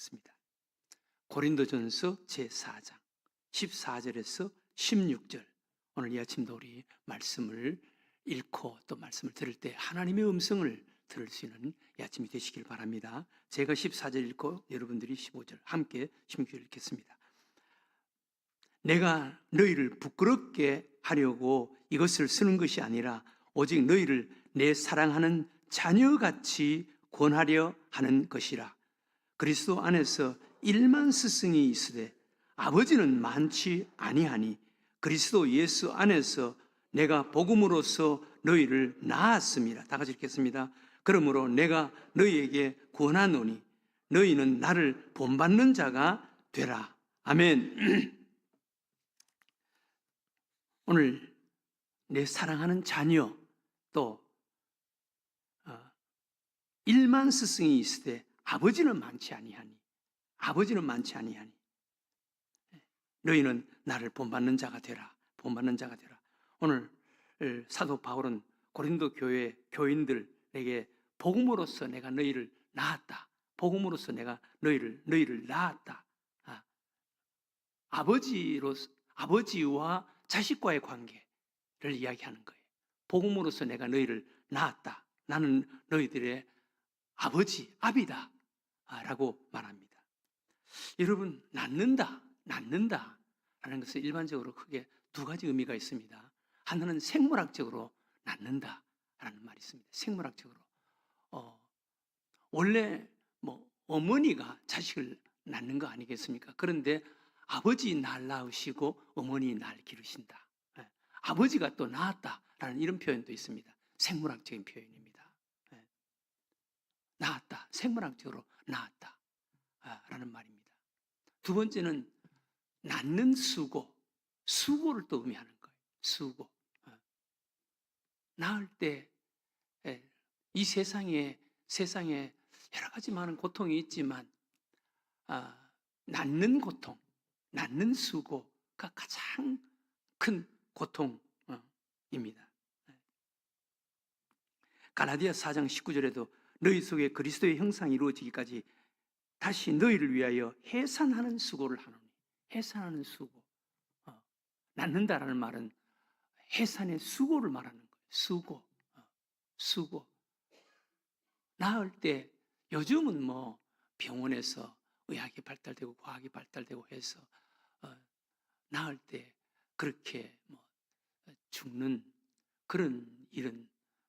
하겠습니다. 고린도전서 제4장 14절에서 16절, 오늘 이 아침도 우리 말씀을 읽고 또 말씀을 들을 때 하나님의 음성을 들을 수 있는 이 아침이 되시길 바랍니다. 제가 14절 읽고 여러분들이 15절, 함께 16절 읽겠습니다. 내가 너희를 부끄럽게 하려고 이것을 쓰는 것이 아니라 오직 너희를 내 사랑하는 자녀같이 권하려 하는 것이라. 그리스도 안에서 1만 스승이 있으되 아버지는 많지 아니하니 그리스도 예수 안에서 내가 복음으로써 너희를 낳았습니다. 다 같이 읽겠습니다. 그러므로 내가 너희에게 권하노니 너희는 나를 본받는 자가 되라. 아멘. 오늘 내 사랑하는 자녀, 또 1만 스승이 있으되 아버지는 많지 아니하니 너희는 나를 본받는 자가 되라. 본받는 자가 되라. 오늘 사도 바울은 고린도 교회 교인들에게 복음으로써 내가 너희를 낳았다. 복음으로써 내가 너희를 낳았다. 아버지와 자식과의 관계를 이야기하는 거예요. 복음으로써 내가 너희를 낳았다. 나는 너희들의 아버지, 아비다 라고 말합니다. 여러분, 낳는다 라는 것은 일반적으로 크게 두 가지 의미가 있습니다. 하나는 생물학적으로 낳는다 라는 말이 있습니다. 생물학적으로 원래 어머니가 자식을 낳는 거 아니겠습니까? 그런데 아버지 날 낳으시고 어머니 날 기르신다. 아버지가 또 낳았다라는 이런 표현도 있습니다. 생물학적인 표현입니다. 낳았다, 생물학적으로 낳았다라는 말입니다. 두 번째는 낳는 수고를 또 의미하는 거예요. 수고. 낳을 때 이 세상에 여러 가지 많은 고통이 있지만 낳는 고통, 낳는 수고가 가장 큰 고통입니다. 갈라디아 4장 19절에도 너희 속에 그리스도의 형상이 이루어지기까지 다시 너희를 위하여 해산하는 수고를 하노니. 해산하는 수고. 낳는다라는 말은 해산의 수고를 말하는 거예요. 수고. 낳을 때 요즘은 병원에서 의학이 발달되고 과학이 발달되고 해서 낳을 때 그렇게 죽는 그런 일은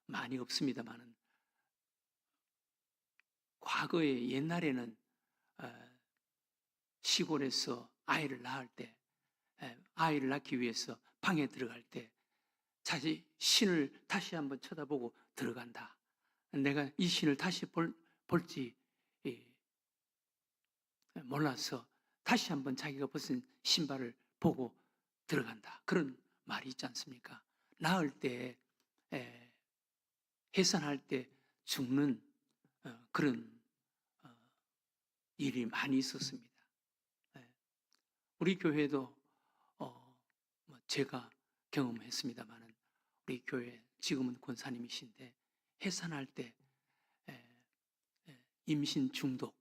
많이 없습니다만은, 과거에 옛날에는 시골에서 아이를 낳기 위해서 방에 들어갈 때 자기 신을 다시 한번 쳐다보고 들어간다. 내가 이 신을 다시 볼지 몰라서 다시 한번 자기가 벗은 신발을 보고 들어간다. 그런 말이 있지 않습니까? 낳을 때, 해산할 때 죽는 그런 일이 많이 있었습니다. 우리 교회도 제가 경험했습니다만은, 우리 교회 지금은 권사님이신데 해산할 때 임신 중독으로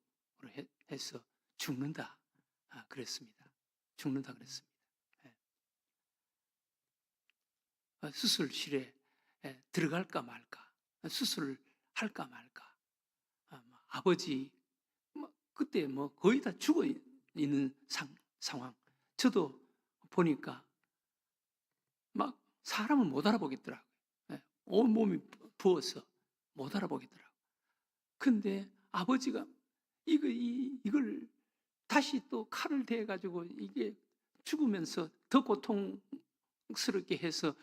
해서 죽는다 그랬습니다. 수술실에 들어갈까 말까, 수술을 할까 말까. 아버지 그때 거의 다 죽어 있는 상황. 저도 보니까 막 사람을 못 알아보겠더라고요. 온 몸이 부어서 못 알아보겠더라고요. 근데 아버지가 이걸 다시 또 칼을 대가지고 이게 죽으면서 더 고통스럽게 해서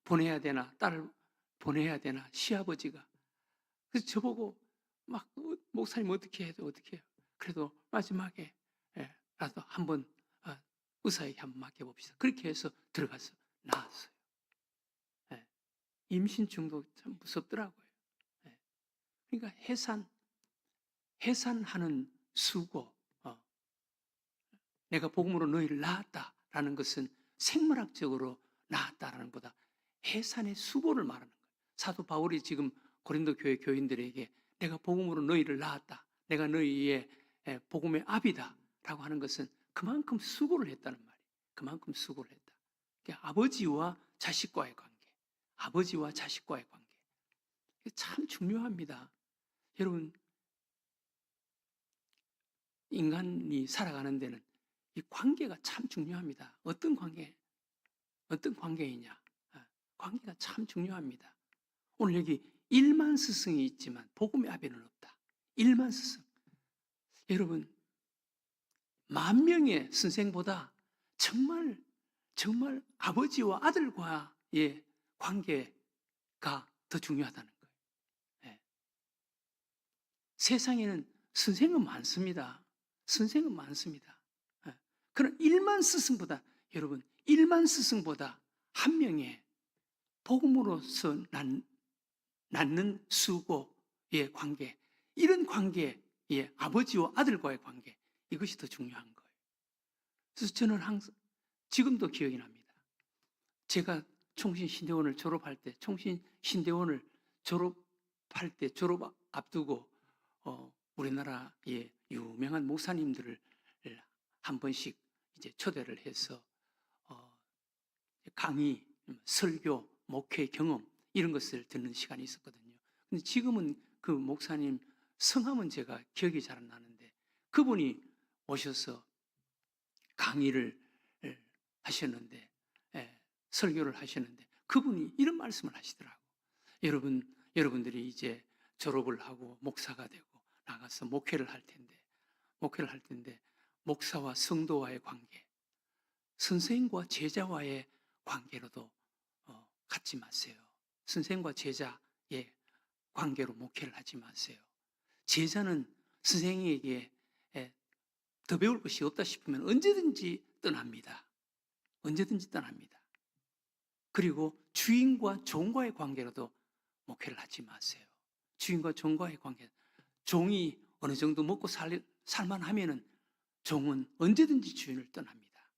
보내야 되나, 딸을 보내야 되나, 시아버지가. 그래서 저보고 막 목사님 어떻게 해요? 그래도 마지막에 나도 한번 의사에게 한번 맡겨봅시다. 그렇게 해서 들어가서 나왔어요. 임신 중독 참 무섭더라고요. 그러니까 해산하는 수고. 내가 복음으로 너희를 낳았다라는 것은 생물학적으로 낳았다라는 것보다 해산의 수고를 말하는 거예요. 사도 바울이 지금 고린도 교회 교인들에게 내가 복음으로 너희를 낳았다. 내가 너희의 복음의 압이다라고 하는 것은 그만큼 수고를 했다는 말이에요. 그만큼 수고를 했다. 그러니까 아버지와 자식과의 관계, 아버지와 자식과의 관계. 이게 참 중요합니다. 여러분, 인간이 살아가는 데는 이 관계가 참 중요합니다. 어떤 관계이냐? 관계가 참 중요합니다. 오늘 여기 1만 스승이 있지만 복음의 아비는 없다. 1만 스승. 여러분, 10,000명의 선생보다 정말 아버지와 아들과의 관계가 더 중요하다는 거예요. 네. 세상에는 선생은 많습니다. 선생은 많습니다. 네. 그런 1만 스승보다, 여러분, 1만 스승보다 한 명의 복음으로서 낳는 수고의 관계, 이런 관계, 아버지와 아들과의 관계, 이것이 더 중요한 거예요. 그래서 저는 항상 지금도 기억이 납니다. 제가 총신신대원을 졸업할 때, 졸업 앞두고 우리나라의 유명한 목사님들을 한 번씩 이제 초대를 해서 강의, 설교, 목회 경험 이런 것을 듣는 시간이 있었거든요. 근데 지금은 그 목사님 성함은 제가 기억이 잘 안 나는데 그분이 오셔서 강의를 하셨는데, 설교를 하셨는데 그분이 이런 말씀을 하시더라고요. 여러분들이 이제 졸업을 하고 목사가 되고 나가서 목회를 할 텐데 목사와 성도와의 관계, 선생과 제자와의 관계로도 갖지 마세요. 선생과 제자의 관계로 목회를 하지 마세요. 제자는 선생에게 더 배울 것이 없다 싶으면 언제든지 떠납니다. 언제든지 떠납니다. 그리고 주인과 종과의 관계로도 목회를 하지 마세요. 주인과 종과의 관계, 종이 어느 정도 먹고 살만하면은 종은 언제든지 주인을 떠납니다.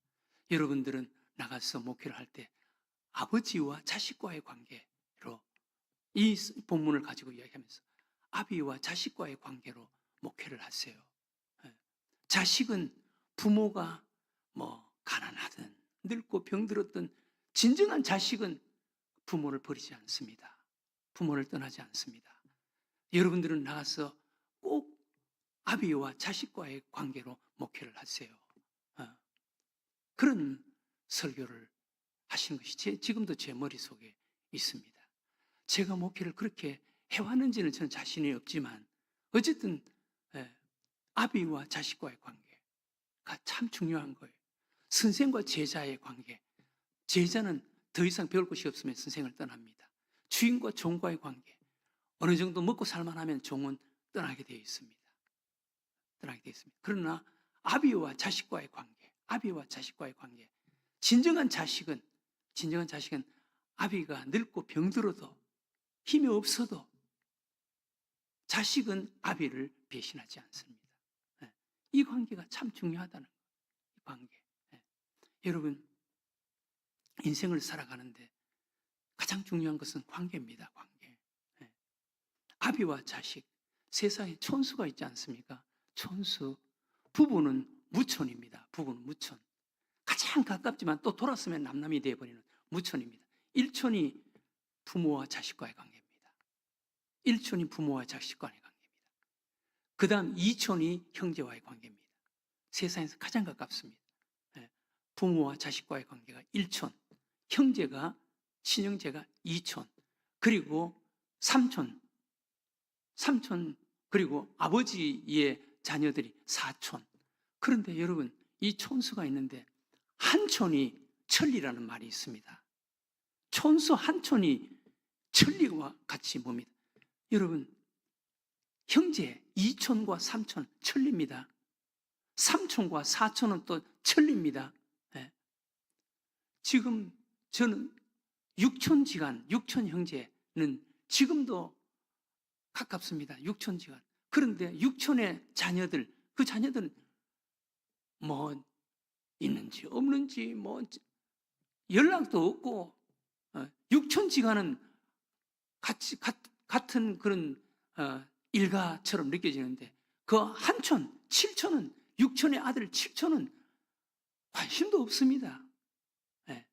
여러분들은 나가서 목회를 할 때 아버지와 자식과의 관계로, 이 본문을 가지고 이야기하면서 아비와 자식과의 관계로 목회를 하세요. 자식은 부모가 가난하든 늙고 병들었든 진정한 자식은 부모를 버리지 않습니다. 부모를 떠나지 않습니다. 여러분들은 나가서 꼭 아비와 자식과의 관계로 목회를 하세요. 그런 설교를 하신 것이 지금도 제 머릿속에 있습니다. 제가 목회를 그렇게 해왔는지는 저는 자신이 없지만 어쨌든 아비와 자식과의 관계가 참 중요한 거예요. 선생과 제자의 관계, 제자는 더 이상 배울 것이 없으면 선생을 떠납니다. 주인과 종과의 관계, 어느 정도 먹고 살만하면 종은 떠나게 되어 있습니다. 그러나 아비와 자식과의 관계, 진정한 자식은 아비가 늙고 병들어도 힘이 없어도 자식은 아비를 배신하지 않습니다. 이 관계가 참 중요하다는 거예요. 이 관계. 여러분, 인생을 살아가는데 가장 중요한 것은 관계입니다. 관계. 아비와 자식. 세상에 촌수가 있지 않습니까? 촌수. 부부는 무촌입니다. 부부는 무촌. 가장 가깝지만 또 돌았으면 남남이 되어버리는 무촌입니다. 일촌이 부모와 자식과의 관계입니다. 일촌이 부모와 자식과의 관계입니다. 그 다음 이촌이 형제와의 관계입니다. 세상에서 가장 가깝습니다. 부모와 자식과의 관계가 1촌, 친형제가 2촌, 그리고 3촌, 그리고 아버지의 자녀들이 4촌. 그런데 여러분, 이 촌수가 있는데 한 촌이 천리라는 말이 있습니다. 촌수 한 촌이 천리와 같이 뭡니다. 여러분, 형제 2촌과 3촌 천리입니다. 3촌과 4촌은 또 천리입니다. 지금 저는 6촌지간, 6촌 형제는 지금도 가깝습니다. 6촌지간. 그런데 6촌의 자녀들, 그 자녀들은 있는지 없는지 연락도 없고 6촌지간은 같은 그런 일가처럼 느껴지는데 그 한촌 칠촌은, 육촌의 아들 칠촌은 관심도 없습니다. 예.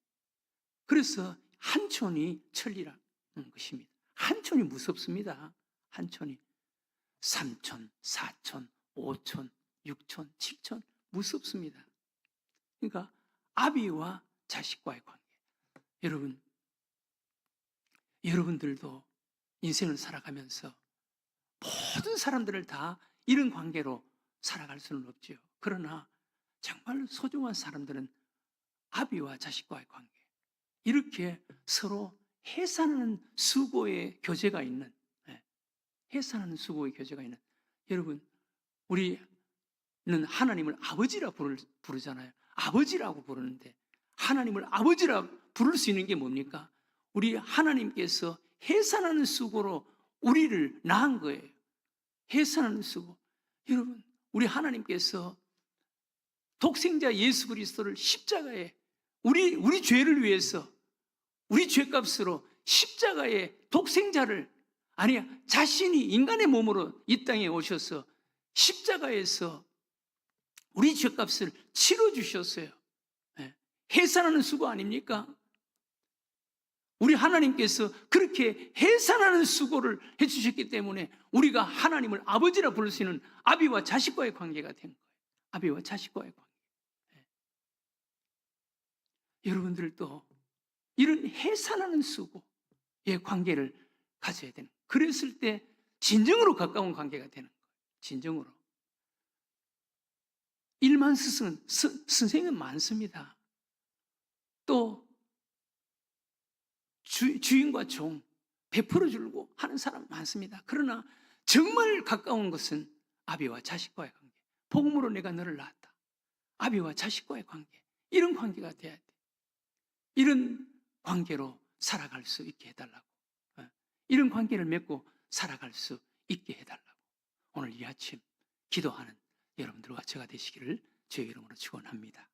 그래서 한촌이 천리라는 것입니다. 한촌이 무섭습니다. 한촌이. 삼촌, 사촌, 오촌, 육촌, 칠촌 무섭습니다. 그러니까 아비와 자식과의 관계. 여러분들도 인생을 살아가면서 모든 사람들을 다 이런 관계로 살아갈 수는 없죠. 그러나 정말 소중한 사람들은 아비와 자식과의 관계. 이렇게 서로 해산하는 수고의 교제가 있는, 해산하는 수고의 교제가 있는. 여러분, 우리는 하나님을 아버지라 부르잖아요. 아버지라고 부르는데 하나님을 아버지라 부를 수 있는 게 뭡니까? 우리 하나님께서 해산하는 수고로 우리를 낳은 거예요. 해산하는 수고. 여러분, 우리 하나님께서 독생자 예수 그리스도를 십자가에 우리 죄를 위해서, 우리 죄값으로 십자가에 독생자를, 아니 자신이 인간의 몸으로 이 땅에 오셔서 십자가에서 우리 죄값을 치러주셨어요. 해산하는 수고 아닙니까? 우리 하나님께서 그렇게 해산하는 수고를 해주셨기 때문에 우리가 하나님을 아버지라 부를 수 있는 아비와 자식과의 관계가 된 거예요. 아비와 자식과의 관계. 여러분들도 이런 해산하는 수고의 관계를 가져야 되는 거예요. 그랬을 때 진정으로 가까운 관계가 되는 거예요. 진정으로. 일만 스승은, 선생은 많습니다. 또 주인과 종 베풀어 주려고 하는 사람 많습니다. 그러나 정말 가까운 것은 아비와 자식과의 관계. 복음으로 내가 너를 낳았다. 아비와 자식과의 관계. 이런 관계가 돼야 돼. 이런 관계로 살아갈 수 있게 해달라고. 이런 관계를 맺고 살아갈 수 있게 해달라고. 오늘 이 아침 기도하는 여러분들과 제가 되시기를 주의 이름으로 축원합니다.